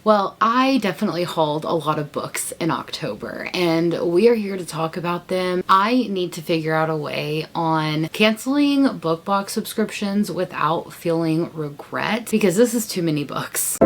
Well, I definitely hauled a lot of books in October, and we are here to talk about them. I need to figure out a way on canceling book box subscriptions without feeling regret, because this is too many books.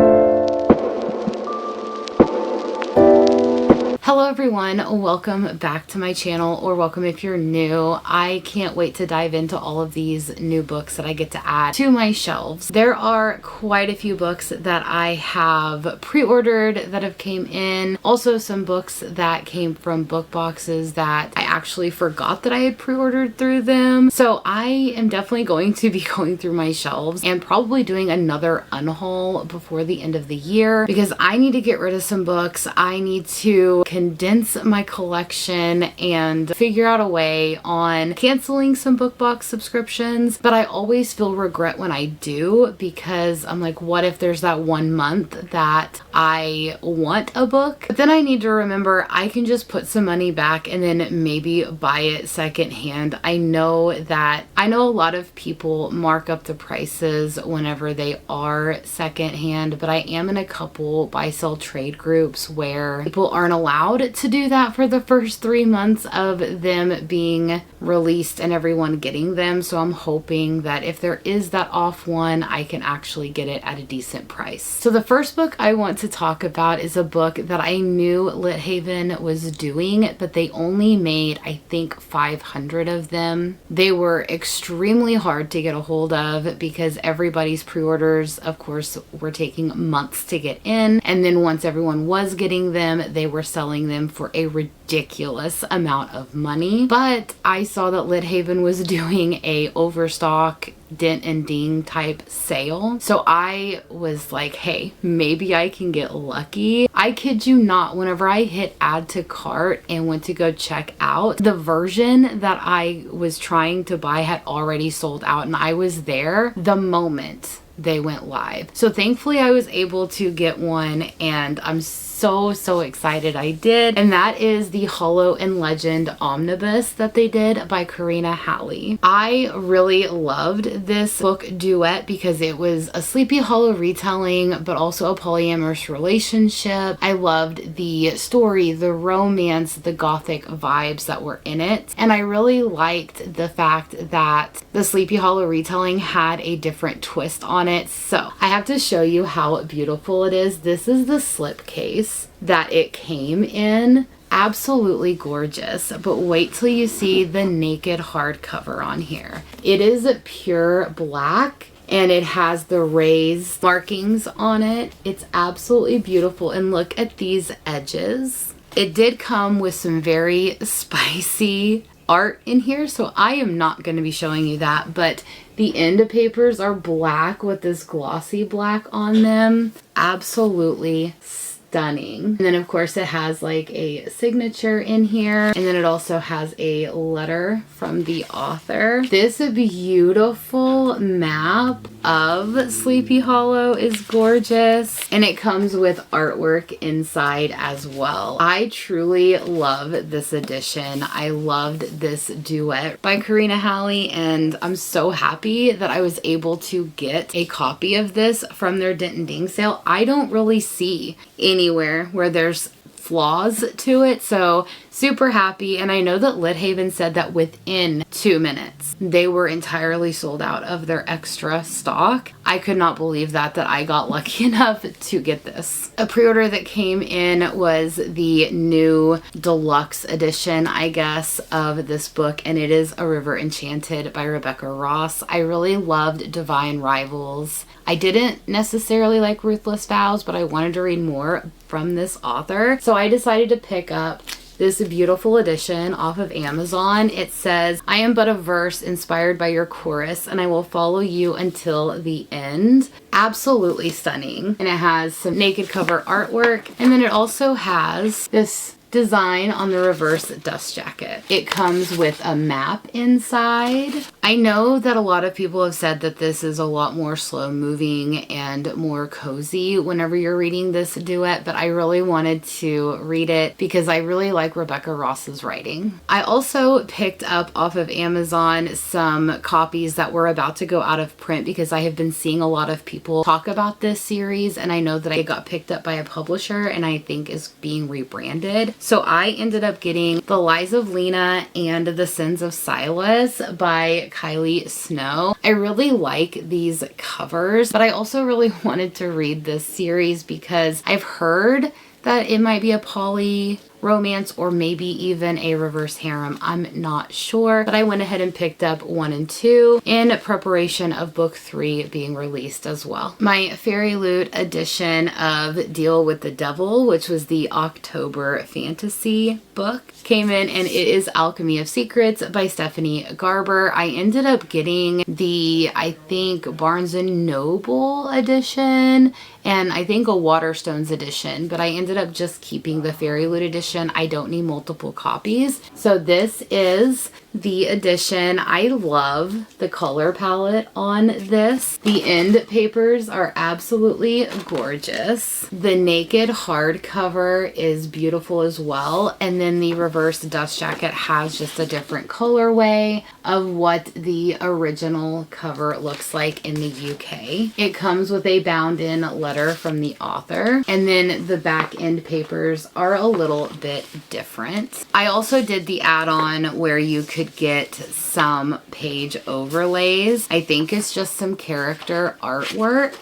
Hello everyone, welcome back to my channel, or welcome if you're new. I can't wait to dive into all of these new books that I get to add to my shelves. There are quite a few books that I have pre-ordered that have came in. Also some books that came from book boxes that I actually forgot that I had pre-ordered through them. So I am definitely going to be going through my shelves and probably doing another unhaul before the end of the year, because I need to get rid of some books. I need to condense my collection and figure out a way on canceling some book box subscriptions. But I always feel regret when I do, because I'm like, what if there's that one month that I want a book? But then I need to remember I can just put some money back and then maybe buy it secondhand. I know a lot of people mark up the prices whenever they are secondhand, but I am in a couple buy sell trade groups where people aren't allowed to do that for the first 3 months of them being released and everyone getting them. So I'm hoping that if there is that off one, I can actually get it at a decent price. So the first book I want to talk about is a book that I knew Lit Haven was doing, but they only made, I think, 500 of them. They were extremely hard to get a hold of because everybody's pre-orders, of course, were taking months to get in. And then once everyone was getting them, they were selling them for a ridiculous amount of money. But I saw that Lit Haven was doing a overstock dent and ding type sale, so I was like, hey, maybe I can get lucky. I kid you not, whenever I hit add to cart and went to go check out, the version that I was trying to buy had already sold out, and I was there the moment they went live. So thankfully I was able to get one, and I'm so excited I did. And that is the Hollow and Legend Omnibus that they did by Karina Halley. I really loved this book duet because it was a Sleepy Hollow retelling, but also a polyamorous relationship. I loved the story, the romance, the gothic vibes that were in it. And I really liked the fact that the Sleepy Hollow retelling had a different twist on it. So I have to show you how beautiful it is. This is the slipcase that it came in. Absolutely gorgeous, but wait till you see the naked hardcover on here. It is pure black and it has the raised markings on it. It's absolutely beautiful, and look at these edges. It did come with some very spicy art in here, so I am not going to be showing you that, but the end papers are black with this glossy black on them. Absolutely stunning. And then of course it has like a signature in here, and then it also has a letter from the author. This beautiful map of Sleepy Hollow is gorgeous, and it comes with artwork inside as well. I truly love this edition. I loved this duet by Karina Halley, and I'm so happy that I was able to get a copy of this from their Dent and Ding sale. I don't really see anywhere where there's flaws to it, so super happy. And I know that Lit Haven said that within 2 minutes they were entirely sold out of their extra stock. I could not believe that I got lucky enough to get this. A pre-order that came in was the new deluxe edition, I guess, of this book, and it is A River Enchanted by Rebecca Ross. I really loved Divine Rivals. I didn't necessarily like Ruthless Vows, but I wanted to read more from this author, so I decided to pick up this beautiful edition off of Amazon. It says, I am but a verse inspired by your chorus, and I will follow you until the end. Absolutely stunning. And it has some naked cover artwork, and then it also has this design on the reverse dust jacket. It comes with a map inside. I know that a lot of people have said that this is a lot more slow moving and more cozy whenever you're reading this duet, but I really wanted to read it because I really like Rebecca Ross's writing. I also picked up off of Amazon some copies that were about to go out of print because I have been seeing a lot of people talk about this series, and I know that it got picked up by a publisher and I think is being rebranded. So I ended up getting The Lies of Lena and The Sins of Silas by Kylie Snow. I really like these covers, but I also really wanted to read this series because I've heard that it might be a poly romance or maybe even a reverse harem. I'm not sure, but I went ahead and picked up 1 and 2 in preparation of book 3 being released as well. My Fairy Loot edition of Deal with the Devil, which was the October fantasy book, came in, and it is Alchemy of Secrets by Stephanie Garber. I ended up getting the, I think, Barnes & Noble edition and I think a Waterstones edition, but I ended up just keeping the Fairy Loot edition. I don't need multiple copies. So this is the edition. I love the color palette on this. The end papers are absolutely gorgeous. The naked hardcover is beautiful as well. And then the reverse dust jacket has just a different colorway of what the original cover looks like in the UK. It comes with a bound in letter from the author. And then the back end papers are a little bit different. I also did the add-on where you could get some page overlays. I think it's just some character artwork.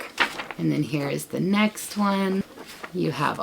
And then here is the next one. You have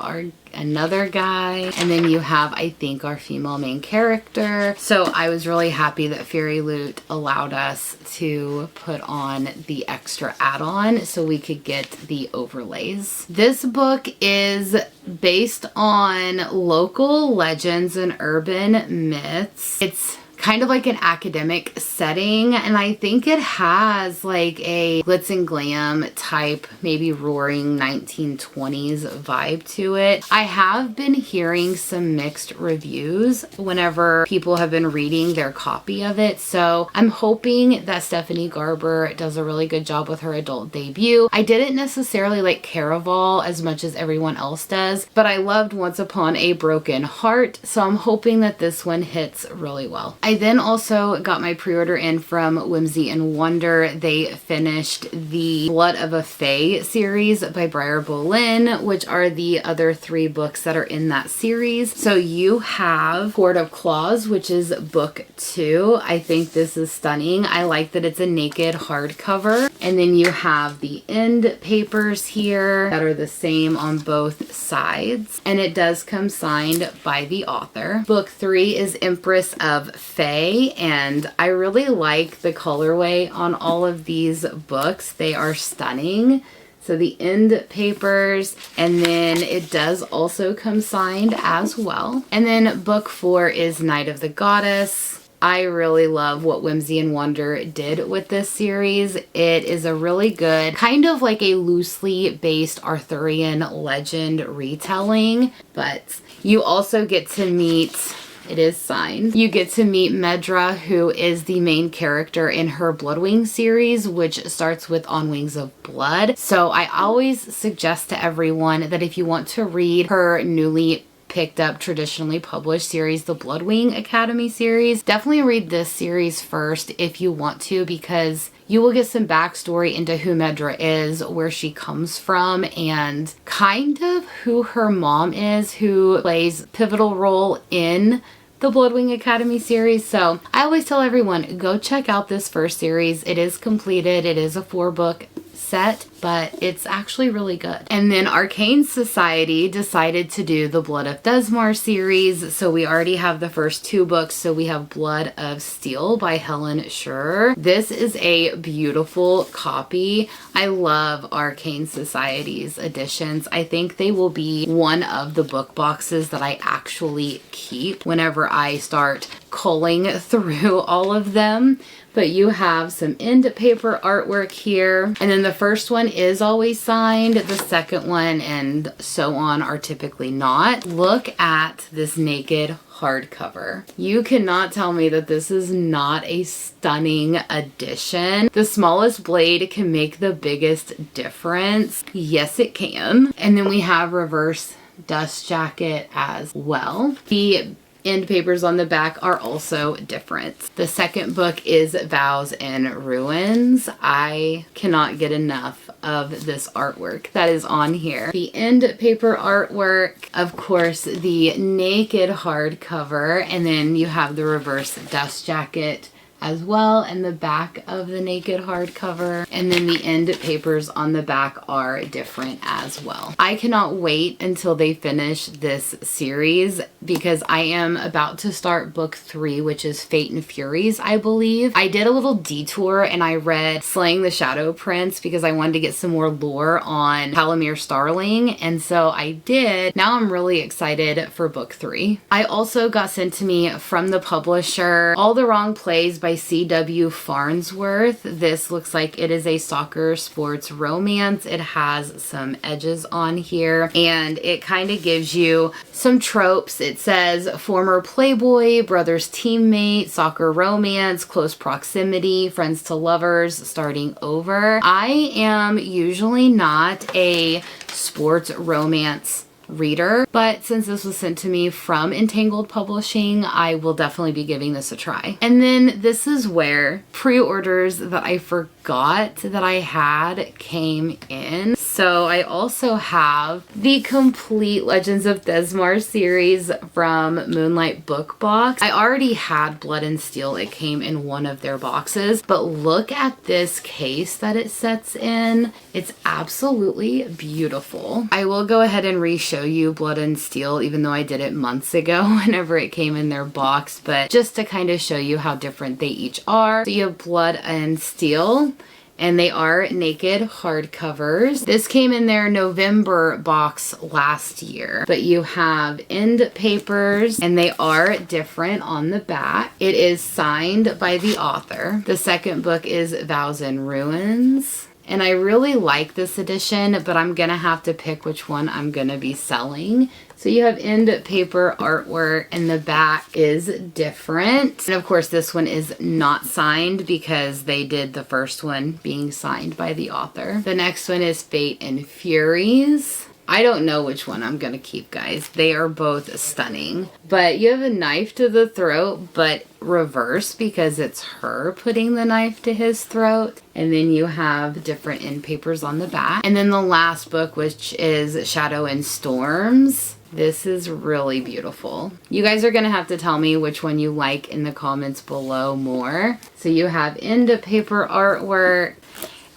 another guy, and then you have, I think, our female main character. So I was really happy that Fairy Loot allowed us to put on the extra add-on so we could get the overlays. This book is based on local legends and urban myths. It's kind of like an academic setting, and I think it has like a glitz and glam type, maybe roaring 1920s vibe to it. I have been hearing some mixed reviews whenever people have been reading their copy of it, so I'm hoping that Stephanie Garber does a really good job with her adult debut. I didn't necessarily like Caraval as much as everyone else does, but I loved Once Upon a Broken Heart, so I'm hoping that this one hits really well. I then also got my pre-order in from Whimsy and Wonder. They finished the Blood of a Fae series by Briar Bolin, which are the other 3 books that are in that series. So you have Court of Claws, which is book 2. I think this is stunning. I like that it's a naked hardcover. And then you have the end papers here that are the same on both sides. And it does come signed by the author. Book 3 is Empress of Fae, and I really like the colorway on all of these books. They are stunning. So the end papers, and then it does also come signed as well. And then book 4 is Night of the Goddess. I really love what Whimsy and Wonder did with this series. It is a really good, kind of like a loosely based Arthurian legend retelling, but you also get to meet, it is signed, you get to meet Medra, who is the main character in her Bloodwing series, which starts with On Wings of Blood. So I always suggest to everyone that if you want to read her newly picked up traditionally published series, the Bloodwing Academy series, definitely read this series first if you want to, because you will get some backstory into who Medra is, where she comes from, and kind of who her mom is, who plays a pivotal role in the Bloodwing Academy series. So I always tell everyone, go check out this first series. It is completed. It is a 4-book set, but it's actually really good. And then Arcane Society decided to do the Blood of Desmar series, so we already have the first 2 books. So we have Blood of Steel by Helen Schurer. This is a beautiful copy. I love Arcane Society's editions. I think they will be one of the book boxes that I actually keep whenever I start culling through all of them. But you have some end paper artwork here. And then the first one is always signed. The second one and so on are typically not. Look at this naked hardcover. You cannot tell me that this is not a stunning addition. The smallest blade can make the biggest difference. Yes, it can. And then we have reverse dust jacket as well. The end papers on the back are also different. The second book is Vows and Ruins. I cannot get enough of this artwork that is on here. The end paper artwork, of course, the naked hardcover, and then you have the reverse dust jacket as well, and the back of the naked hardcover, and then the end papers on the back are different as well. I cannot wait until they finish this series because I am about to start book 3, which is Fate and Furies, I believe. I did a little detour and I read Slaying the Shadow Prince because I wanted to get some more lore on Palomir Starling, and so I did. Now I'm really excited for book 3. I also got sent to me from the publisher All the Wrong Plays by C.W. Farnsworth. This looks like it is a soccer sports romance. It has some edges on here and it kind of gives you some tropes. It says former playboy, brother's teammate, soccer romance, close proximity, friends to lovers, starting over. I am usually not a sports romance reader, but since this was sent to me from Entangled Publishing, I will definitely be giving this a try. And then this is where pre-orders that I forgot that I had came in. So I also have the complete Legends of Thesmar series from Moonlight Book Box. I already had Blood and Steel. It came in one of their boxes, but look at this case that it sets in. It's absolutely beautiful. I will go ahead and re-show you Blood and Steel, even though I did it months ago whenever it came in their box, but just to kind of show you how different they each are. So you have Blood and Steel, and they are naked hardcovers. This came in their November box last year, but you have end papers and they are different on the back. It is signed by the author. The second book is Vows and Ruins. And I really like this edition, but I'm gonna have to pick which one I'm gonna be selling. So you have end paper artwork and the back is different. And of course this one is not signed because they did the first one being signed by the author. The next one is Fate and Furies. I don't know which one I'm gonna keep, guys. They are both stunning. But you have a knife to the throat, but reverse because it's her putting the knife to his throat. And then you have different end papers on the back. And then the last book, which is Shadow and Storms. This is really beautiful. You guys are gonna have to tell me which one you like in the comments below more. So you have end paper artwork.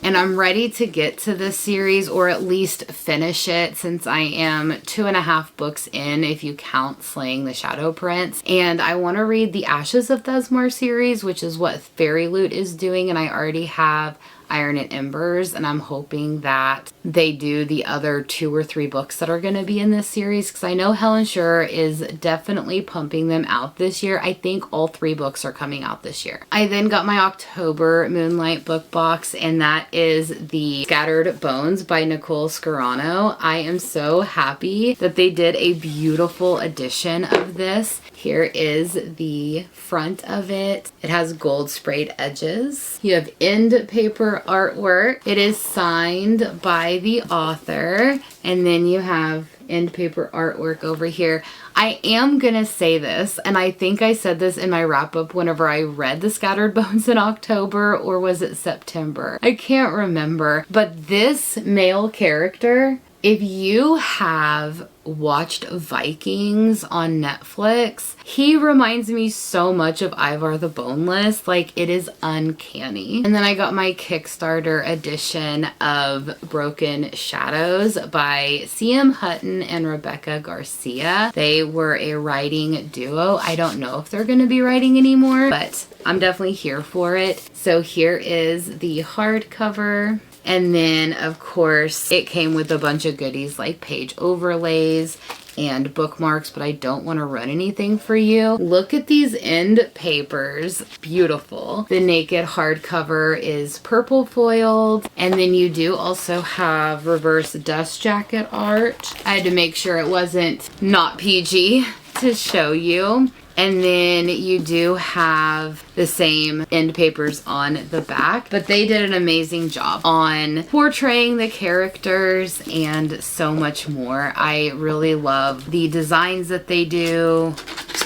And I'm ready to get to this series, or at least finish it, since I am 2.5 books in if you count Slaying the Shadow Prince. And I want to read the Ashes of Thesmar series, which is what Fairy Loot is doing, and I already have Iron and Embers, and I'm hoping that they do the other 2 or 3 books that are going to be in this series, because I know Helen Schurer is definitely pumping them out this year. I think all 3 books are coming out this year. I then got my October Moonlight book box, and that is the Scattered Bones by Nicole Scarano. I am so happy that they did a beautiful edition of this. Here is the front of it. It has gold sprayed edges. You have end paper artwork. It is signed by the author. And then you have end paper artwork over here. I am gonna say this, and I think I said this in my wrap up whenever I read the Scattered Bones in October, or was it September? I can't remember. But this male character, if you have watched Vikings on Netflix, he reminds me so much of Ivar the Boneless. Like, it is uncanny. And then I got my Kickstarter edition of Broken Shadows by C.M. Hutton and Rebecca Garcia. They were a writing duo. I don't know if they're going to be writing anymore, but I'm definitely here for it. So here is the hardcover. And then, of course, it came with a bunch of goodies like page overlays and bookmarks, but I don't want to run anything for you. Look at these end papers. Beautiful. The naked hardcover is purple foiled, and then you do also have reverse dust jacket art. I had to make sure it wasn't not PG to show you. And then you do have the same end papers on the back, but they did an amazing job on portraying the characters and so much more. I really love the designs that they do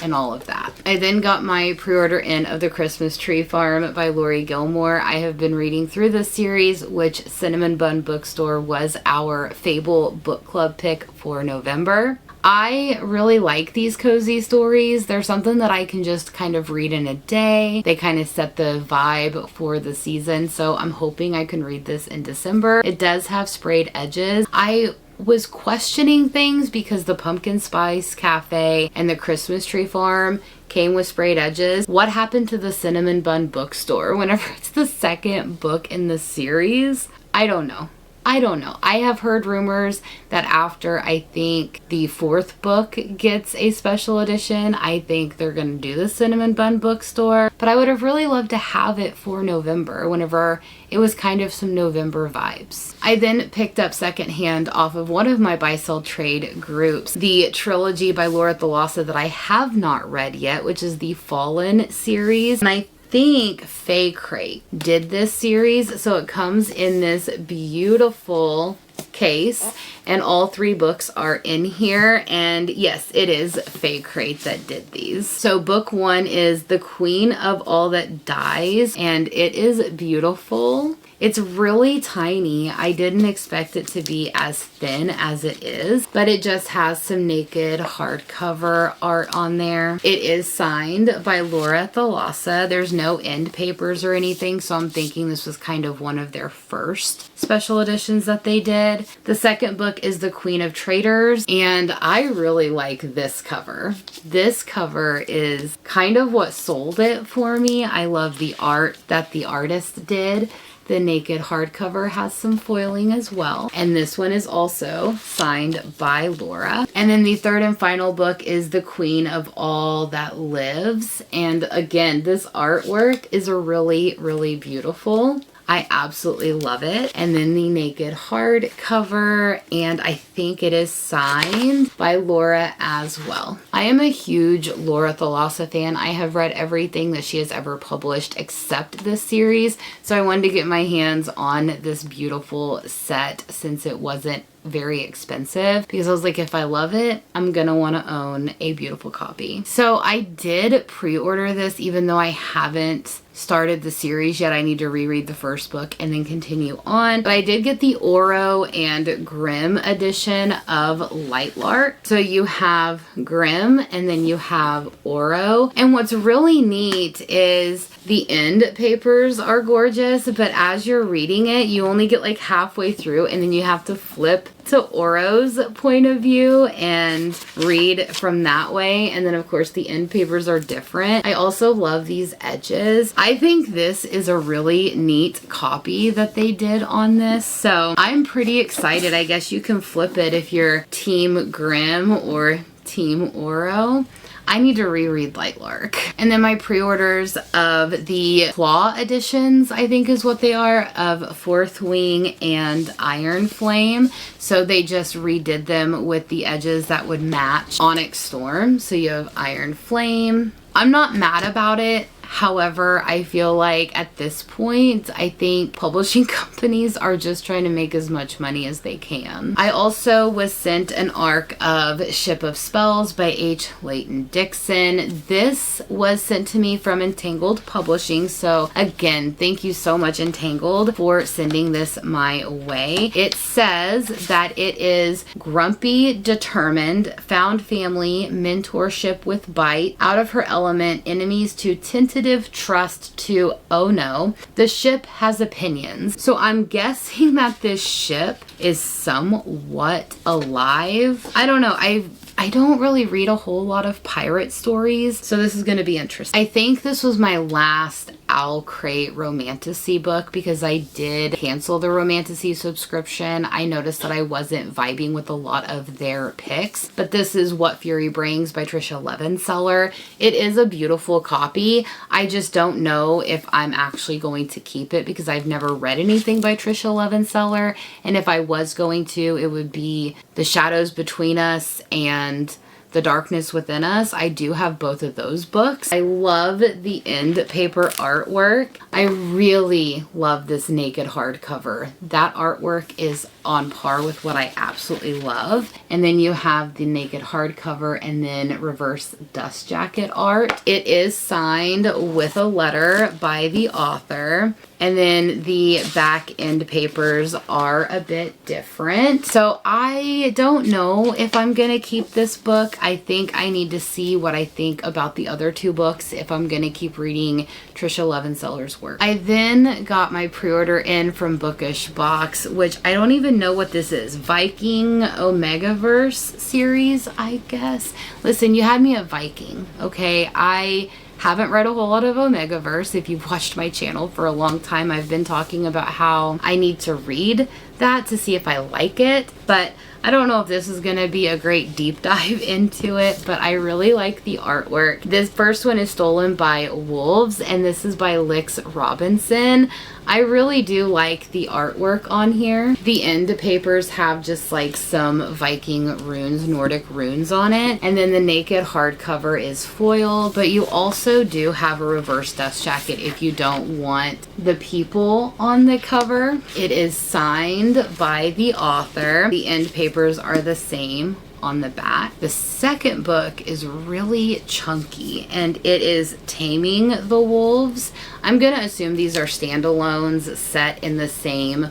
and all of that. I then got my pre-order in of The Christmas Tree Farm by Lori Gilmore. I have been reading through this series, which Cinnamon Bun Bookstore was our Fable book club pick for November. I really like these cozy stories. They're something that I can just kind of read in a day. They kind of set the vibe for the season, so I'm hoping I can read this in December. It does have sprayed edges. I was questioning things because the Pumpkin Spice Cafe and the Christmas Tree Farm came with sprayed edges. What happened to the Cinnamon Bun Bookstore whenever it's the second book in the series? I don't know. I have heard rumors that after, I think, the 4th book gets a special edition, I think they're going to do the Cinnamon Bun Bookstore. But I would have really loved to have it for November, whenever it was kind of some November vibes. I then picked up secondhand off of one of my buy-sell trade groups the trilogy by Laura Thalassa that I have not read yet, which is the Fallen series. And I think Fae Crate did this series, so it comes in this beautiful case, and all 3 books are in here. And yes, it is Fae Crate that did these. So book 1 is The Queen of All That Dies, and it is beautiful. It's really tiny. I didn't expect it to be as thin as it is, but it just has some naked hardcover art on there. It is signed by Laura Thalassa. There's no end papers or anything, so I'm thinking this was kind of one of their first special editions that they did. The second book is The Queen of Traitors, and I really like this cover. This cover is kind of what sold it for me. I love the art that the artist did. The naked hardcover has some foiling as well. And this one is also signed by Laura. And then the third and final book is The Queen of All That Lives. And again, this artwork is really, really beautiful. I absolutely love it. And then the naked hardcover, and I think it is signed by Laura as well. I am a huge Laura Thalassa fan. I have read everything that she has ever published except this series, so I wanted to get my hands on this beautiful set since it wasn't very expensive, because I was like, if I love it, I'm gonna want to own a beautiful copy. So I did pre-order this, even though I haven't started the series yet. I need to reread the first book and then continue on. But I did get the Oro and Grimm edition of Lightlark. So you have Grimm and then you have Oro. And what's really neat is the end papers are gorgeous, but as you're reading it, you only get like halfway through, and then you have to flip to Oro's point of view and read from that way. And then of course the end papers are different. I also love these edges. I think this is a really neat copy that they did on this, so I'm pretty excited. I guess you can flip it if you're Team Grimm or Team Oro. I need to reread Lightlark. And then my pre-orders of the Claw editions, I think is what they are, of Fourth Wing and Iron Flame. So they just redid them with the edges that would match Onyx Storm. So you have Iron Flame. I'm not mad about it. However, I feel like at this point, I think publishing companies are just trying to make as much money as they can. I also was sent an arc of Ship of Spells by H. Layton Dixon. This was sent to me from Entangled Publishing. So again, thank you so much, Entangled, for sending this my way. It says that it is grumpy, determined, found family, mentorship with bite, out of her element, enemies to tentative trust to oh no. The ship has opinions. So I'm guessing that this ship is somewhat alive. I don't know. I don't really read a whole lot of pirate stories, so this is going to be interesting. I think this was my last Owl Crate Romantasy book because I did cancel the Romantasy subscription. I noticed that I wasn't vibing with a lot of their picks, but this is What Fury Brings by Trisha Levenseller. It is a beautiful copy. I just don't know if I'm actually going to keep it because I've never read anything by Trisha Levenseller, and if I was going to, it would be The Shadows Between Us and The Darkness Within Us. I do have both of those books. I love the end paper artwork. I really love this naked hardcover. That artwork is on par with what I absolutely love. And then you have the naked hardcover and then reverse dust jacket art. It is signed with a letter by the author. And then the back end papers are a bit different. So I don't know if I'm gonna keep this book. I think I need to see what I think about the other two books if I'm gonna keep reading Trisha Levenseller's work. I then got my pre-order in from Bookish Box, which I don't even know what this is. Viking Omegaverse series, I guess. Listen, you had me at Viking, okay? I haven't read a whole lot of Omegaverse. If you've watched my channel for a long time, I've been talking about how I need to read that to see if I like it, but I don't know if this is gonna be a great deep dive into it, but I really like the artwork. This first one is Stolen by Wolves, and this is by Lix Robinson. I really do like the artwork on here. The end papers have just like some Viking runes, Nordic runes on it. And then the naked hardcover is foil, but you also do have a reverse dust jacket if you don't want the people on the cover. It is signed by the author. The end papers are the same on the back. The second book is really chunky and it is Taming the Wolves. I'm gonna assume these are standalones set in the same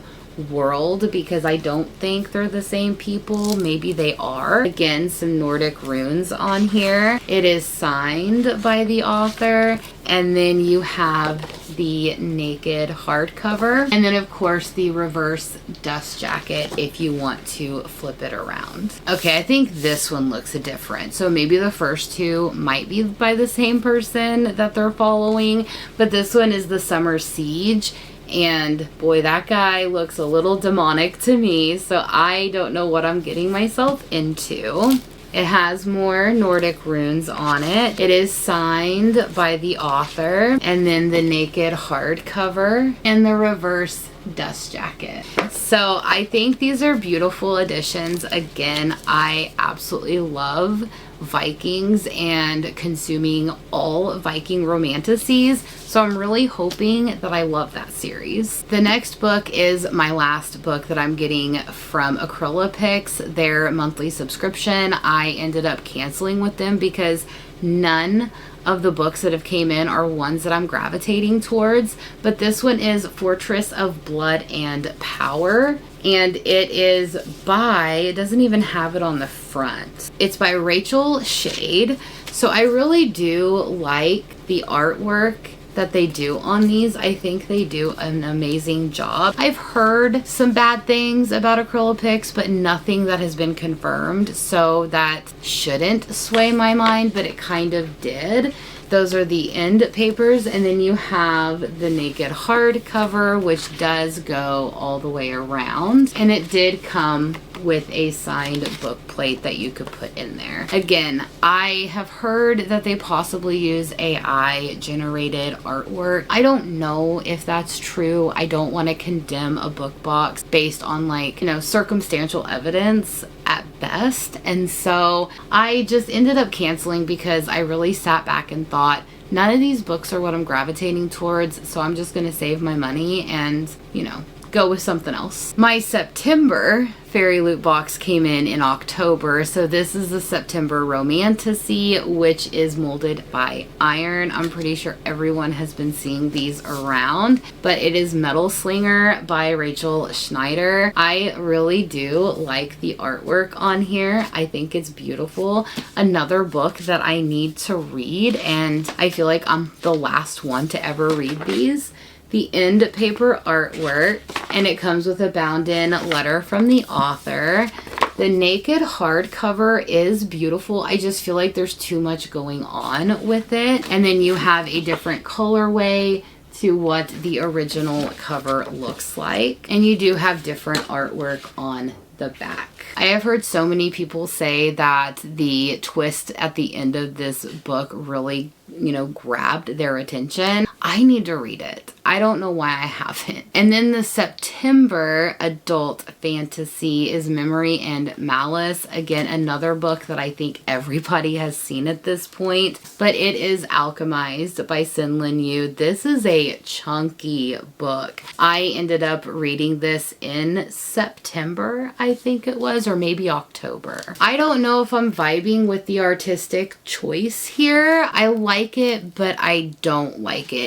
world because I don't think they're the same people. Maybe they are. Again, some Nordic runes on here. It is signed by the author, and then you have the naked hardcover, and then of course the reverse dust jacket if you want to flip it around. Okay, I think this one looks different, so maybe the first two might be by the same person that they're following, but this one is the Summer Siege. And boy, that guy looks a little demonic to me, so I don't know what I'm getting myself into. It has more Nordic runes on it. It is signed by the author, and then the naked hardcover and the reverse dust jacket. So I think these are beautiful additions. Again, I absolutely love Vikings and consuming all Viking romantasies, so I'm really hoping that I love that series. The next book is my last book that I'm getting from Acrylopix, their monthly subscription. I ended up canceling with them because none of the books that have came in are ones that I'm gravitating towards, but this one is Fortress of Blood and Power, and it is by, it doesn't even have it on the front. It's by Rachel Shade. So I really do like the artwork that they do on these. I think they do an amazing job. I've heard some bad things about Acrylopix, but nothing that has been confirmed, so that shouldn't sway my mind, but it kind of did. Those are the end papers, and then you have the naked hardcover, which does go all the way around, and it did come with a signed book plate that you could put in there. Again, I have heard that they possibly use AI generated artwork. I don't know if that's true. I don't want to condemn a book box based on, like, you know, circumstantial evidence at best. And so I just ended up canceling because I really sat back and thought, none of these books are what I'm gravitating towards, so I'm just going to save my money and, you know, go with something else. My September fairy loot box came in October, so this is the September Romantasy, which is molded by Iron. I'm pretty sure everyone has been seeing these around, but it is Metal Slinger by Rachel Schneider. I really do like the artwork on here. I think it's beautiful. Another book that I need to read, and I feel like I'm the last one to ever read these. The end paper artwork, and it comes with a bound-in letter from the author. The naked hardcover is beautiful. I just feel like there's too much going on with it. And then you have a different colorway to what the original cover looks like. And you do have different artwork on the back. I have heard so many people say that the twist at the end of this book really, grabbed their attention. I need to read it. I don't know why I haven't. And then the September adult fantasy is Memory and Malice. Again, another book that I think everybody has seen at this point, but it is Alchemized by Sin Lin Yu. This is a chunky book. I ended up reading this in September, I think it was, or maybe October. I don't know if I'm vibing with the artistic choice here. I like it, but I don't like it.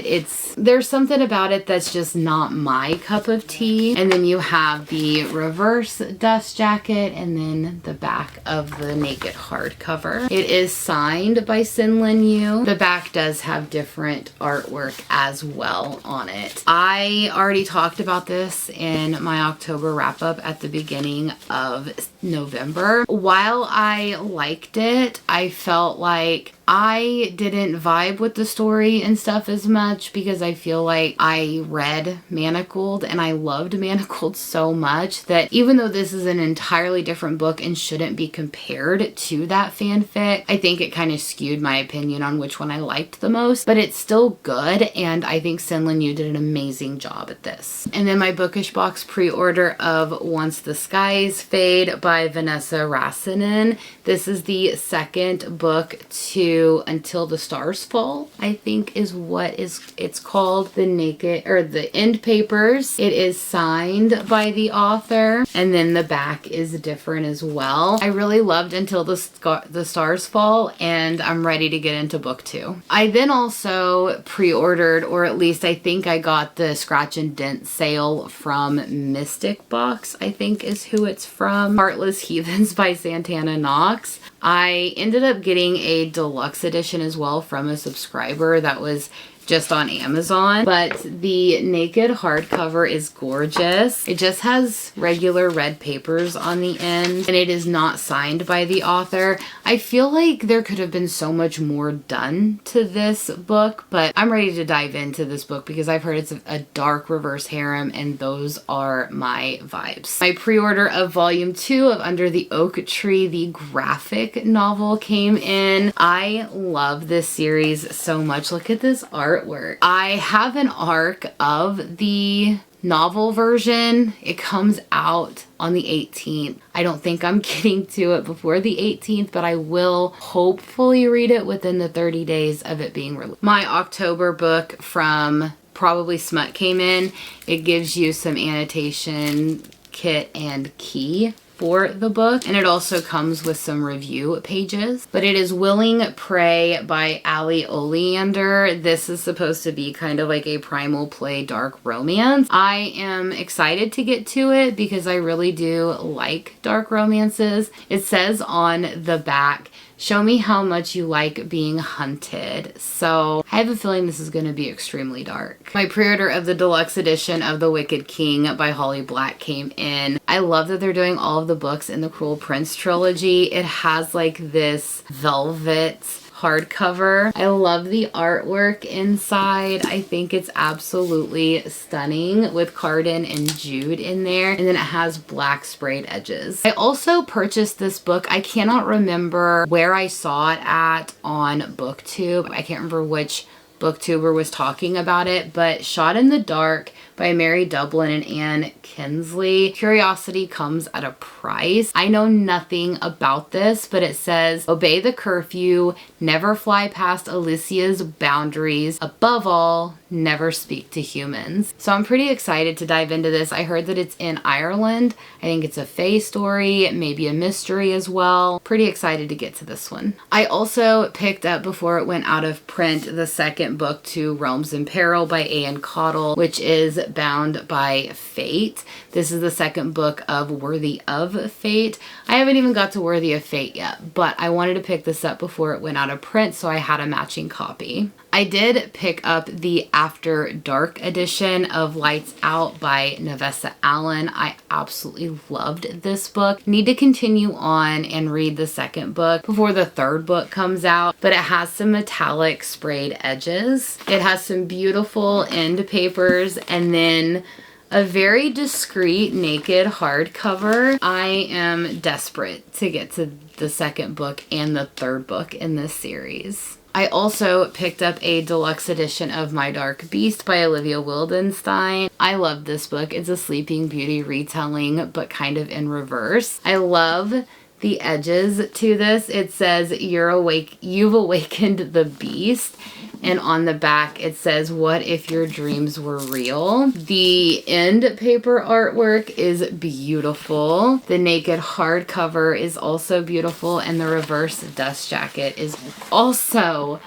There's something about it that's just not my cup of tea. And then you have the reverse dust jacket and then the back of the naked hardcover. It is signed by Sin Lin Yu. The back does have different artwork as well on it. I already talked about this in my October wrap up at the beginning of November. While I liked it, I felt like I didn't vibe with the story and stuff as much because I feel like I read Manacled and I loved Manacled so much that even though this is an entirely different book and shouldn't be compared to that fanfic, I think it kind of skewed my opinion on which one I liked the most, but it's still good and I think Sin Lin Yu did an amazing job at this. And then my bookish box pre-order of Once the Skies Fade by Vanessa Rassinen. This is the second book to Until the Stars Fall, I think is what it's called. The end papers. It is signed by the author and then the back is different as well. I really loved Until the Stars Fall and I'm ready to get into book 2. I then also pre-ordered, or at least I think I got the scratch and dent sale from Mystic Box, I think is who it's from. Heartless Heathens by Santana Knox. I ended up getting a deluxe edition as well from a subscriber that was just on Amazon, but the naked hardcover is gorgeous. It just has regular red papers on the end and it is not signed by the author. I feel like there could have been so much more done to this book, but I'm ready to dive into this book because I've heard it's a dark reverse harem and those are my vibes. My pre-order of volume 2 of Under the Oak Tree, the graphic novel, came in. I love this series so much. Look at this artwork. I have an arc of the novel version. It comes out on the 18th. I don't think I'm getting to it before the 18th, but I will hopefully read it within the 30 days of it being released. My October book from Probably Smut came in. It gives you some annotation kit and key for the book, and it also comes with some review pages. But it is Willing Prey by Ali Oleander. This is supposed to be kind of like a primal play dark romance. I am excited to get to it because I really do like dark romances. It says on the back, show me how much you like being hunted. So I have a feeling this is going to be extremely dark. My pre-order of the deluxe edition of The Wicked King by Holly Black came in. I love that they're doing all of the books in the Cruel Prince trilogy. It has like this velvet hardcover. I love the artwork inside. I think it's absolutely stunning with Carden and Jude in there. And then it has black sprayed edges. I also purchased this book. I cannot remember where I saw it at on BookTube. I can't remember which booktuber was talking about it, but Shot in the Dark by Mary Dublin and Anne Kinsley. Curiosity comes at a price. I know nothing about this, but it says, obey the curfew, never fly past Alicia's boundaries, above all, never speak to humans. So I'm pretty excited to dive into this. I heard that it's in Ireland. I think it's a fae story, maybe a mystery as well. Pretty excited to get to this one. I also picked up, before it went out of print, the second book to Realms in Peril by Anne Cottle, which is Bound by Fate. This is the second book of Worthy of Fate. I haven't even got to Worthy of Fate yet, but I wanted to pick this up before it went out of print, so I had a matching copy. I did pick up the After Dark edition of Lights Out by Nevessa Allen. I absolutely loved this book. Need to continue on and read the second book before the third book comes out, but it has some metallic sprayed edges. It has some beautiful end papers and then a very discreet naked hardcover. I am desperate to get to the second book and the third book in this series. I also picked up a deluxe edition of My Dark Beast by Olivia Wildenstein. I love this book. It's a Sleeping Beauty retelling, but kind of in reverse. I love the edges to this. It says, you've awakened the beast. And on the back, it says, what if your dreams were real? The end paper artwork is beautiful. The naked hardcover is also beautiful. And the reverse dust jacket is also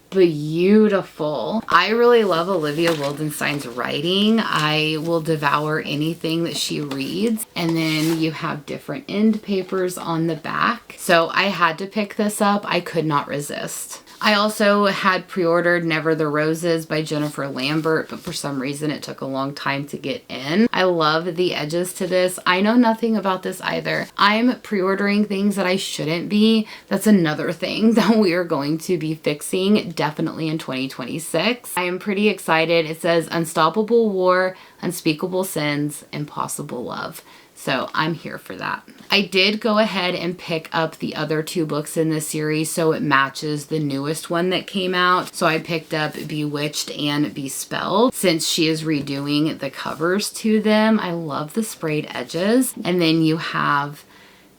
beautiful. I really love Olivia Wildenstein's writing. I will devour anything that she reads. And then you have different end papers on the back. So I had to pick this up. I could not resist. I also had pre-ordered Never the Roses by Jennifer Lambert, but for some reason it took a long time to get in. I love the edges to this. I know nothing about this either. I'm pre-ordering things that I shouldn't be. That's another thing that we are going to be fixing definitely in 2026. I am pretty excited. It says Unstoppable War, Unspeakable Sins, Impossible Love. So I'm here for that. I did go ahead and pick up the other two books in this series so it matches the newest one that came out. So I picked up Bewitched and Bespelled since she is redoing the covers to them. I love the sprayed edges. And then you have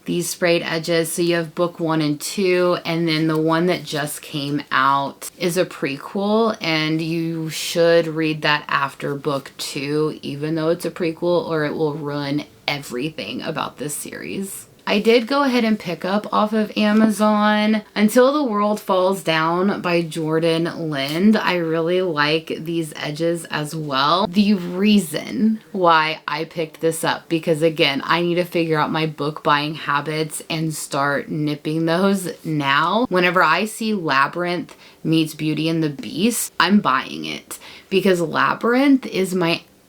these sprayed edges. So you have book 1 and 2, and then the one that just came out is a prequel, and you should read that after book 2, even though it's a prequel, or it will ruin everything about this series. I did go ahead and pick up off of Amazon Until the World Falls Down by Jordan Lind. I really like these edges as well. The reason why I picked this up, because again, I need to figure out my book buying habits and start nipping those now. Whenever I see Labyrinth meets Beauty and the Beast, I'm buying it because Labyrinth is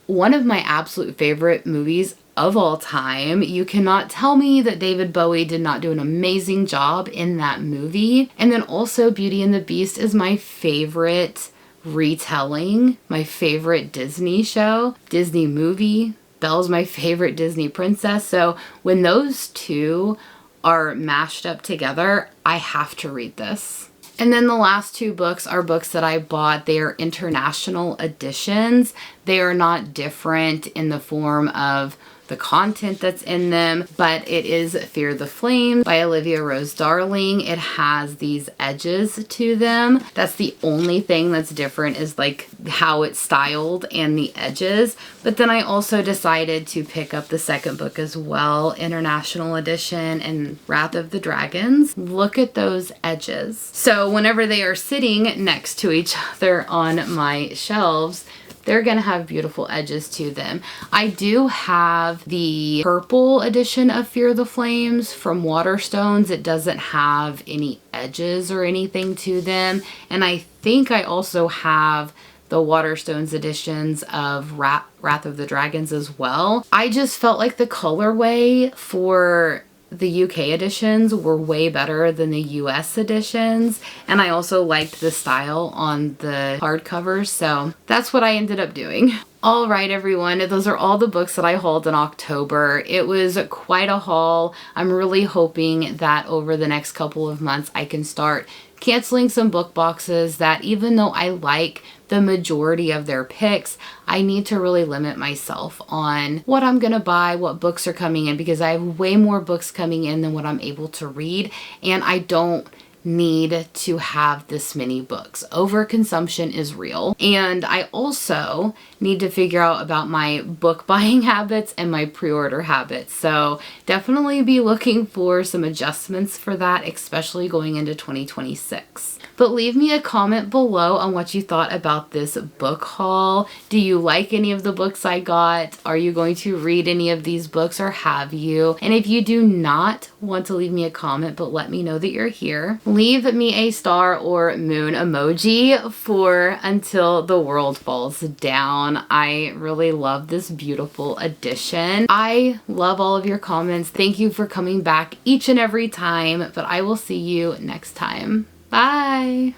one of my absolute favorite movies of all time. You cannot tell me that David Bowie did not do an amazing job in that movie. And then also Beauty and the Beast is my favorite retelling, my favorite Disney show, Disney movie. Belle's my favorite Disney princess. So when those two are mashed up together, I have to read this. And then the last two books are books that I bought. They are international editions. They are not different in the form of the content that's in them, but it is Fear the Flame by Olivia Rose Darling. It has these edges to them. That's the only thing that's different, is like how it's styled and the edges. But then I also decided to pick up the second book as well, International Edition and Wrath of the Dragons. Look at those edges. So whenever they are sitting next to each other on my shelves, they're going to have beautiful edges to them. I do have the purple edition of Fear the Flames from Waterstones. It doesn't have any edges or anything to them. And I think I also have the Waterstones editions of Wrath of the Dragons as well. I just felt like the colorway for the UK editions were way better than the US editions, and I also liked the style on the hardcovers, so that's what I ended up doing. All right, everyone, those are all the books that I hauled in October. It was quite a haul. I'm really hoping that over the next couple of months I can start canceling some book boxes that, even though I like the majority of their picks, I need to really limit myself on what I'm gonna buy, what books are coming in, because I have way more books coming in than what I'm able to read, and I don't need to have this many books. Overconsumption is real. And I also need to figure out about my book buying habits and my pre-order habits. So definitely be looking for some adjustments for that, especially going into 2026. But leave me a comment below on what you thought about this book haul. Do you like any of the books I got? Are you going to read any of these books, or have you? And if you do not want to leave me a comment but let me know that you're here, leave me a star or moon emoji for Until the World Falls Down. I really love this beautiful edition. I love all of your comments. Thank you for coming back each and every time, but I will see you next time. Bye!